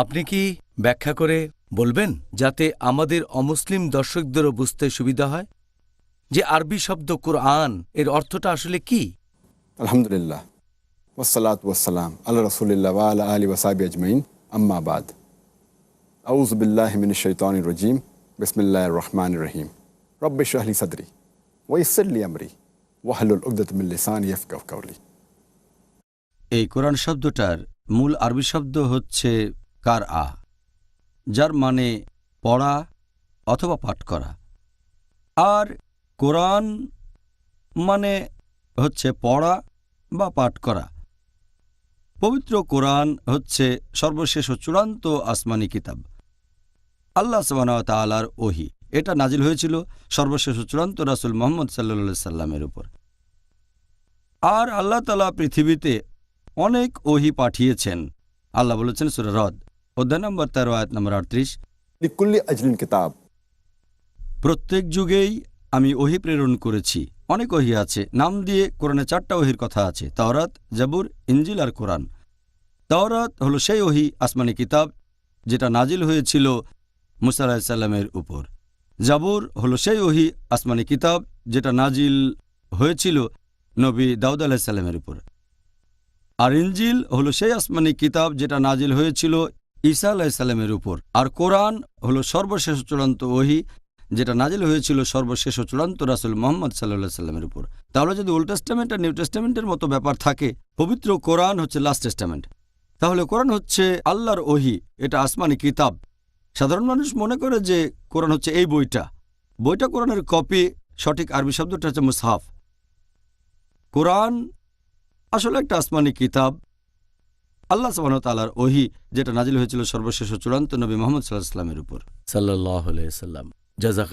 আপনি কি ব্যাখ্যা করে বলবেন যাতে আমাদের অমুসলিম দর্শকদেরও বুঝতে সুবিধা হয় যে আরবি শব্দ কোরআন এর অর্থটা আসলে কি? আলহামদুলিল্লাহ ওয়াসসালাতু ওয়াসসালাম আলা রাসূলিল্লাহ ওয়া আলা আলিহি ওয়া সাহবিহি আজমাইন আম্মা বাদ আউযু বিল্লাহি মিনাশ শাইতানির রাজীম বিসমিল্লাহির রহমানির রহিম রব্বি ইশরাহ লি সাদরি ওয়া ইয়াসসির লি আমরি ওয়াহলুল উকদাতাম মিন লিসানি ইয়াফকাহু কাওলি। এই কোরআন শব্দটার মূল আরবি শব্দ হচ্ছে কারআ, যার মানে পড়া অথবা পাঠ করা। আর কোরআন মানে হচ্ছে পড়া বা পাঠ করা। পবিত্র কোরআন হচ্ছে সর্বশেষ ও চূড়ান্ত আসমানি কিতাব, আল্লাহ সুবহানাহু ওয়া তাআলার ওহী। এটা নাজিল হয়েছিল সর্বশেষ ও চূড়ান্ত রাসূল মুহাম্মদ সাল্লাল্লাহু আলাইহি সাল্লামের উপর। আর আল্লাহ তাআলা পৃথিবীতে অনেক ওহী পাঠিয়েছেন। আল্লাহ বলেছেন সূরা রদ অধ্যায় নম্বর 13 আয়াত নম্বর 38, লিকুল্লি আজলিন কিতাব। প্রত্যেক যুগেই আমি ওহী প্রেরণ করেছি। অনেক ওহী আছে, নাম দিয়ে কোরআনে 4টা ওহীর কথা আছে: তাওরাত, জাবুর, ইনজিল আর কোরআন। তাওরাত হলো সেই ওহী আসমানি কিতাব যেটা নাজিল হয়েছিল মুসা আলাইহিস সালামের উপর। জাবুর হলো সেই ওহী আসমানি কিতাব যেটা নাজিল হয়েছিল নবী দাউদ আলাইহিস সালামের উপর। আর ইনজিল হলো সেই আসমানি কিতাব যেটা নাজিল হয়েছিল ঈসা আলাইহিস সালামের উপর। আর কোরআন হলো সর্বশেষ চূড়ান্ত ওহী যেটা নাজিল হয়েছিল সর্বশেষ ও চূড়ান্ত রাসূল মুহাম্মদ সাল্লাল্লাহু আলাইহি সাল্লামের উপর। তাহলে যদি ওল্ড টেস্টামেন্ট আর নিউ টেস্টামেন্টের মতো ব্যাপার থাকে, পবিত্র কোরআন হচ্ছে লাস্ট টেস্টামেন্ট, তাহলে কোরআন হচ্ছে আল্লাহর ওহী, এটা আসমানি কিতাব। সাধারণ মানুষ মনে করে যে কোরআন হচ্ছে এই বইটা কোরআনের কপি। সঠিক আরবি শব্দটা হচ্ছে মুসহাফ। কোরআন আসলে একটা আসমানি কিতাব, আল্লাহ সুবহানাহু ওয়া তাআলার ওহী যেটা নাজিল হয়েছিল সর্বশেষ ও চূড়ান্ত নবী মুহাম্মদ সাল্লাল্লাহু আলাইহি সাল্লামের উপর। সাল্লাল্লাহু আলাইহি সাল্লাম। জাযাক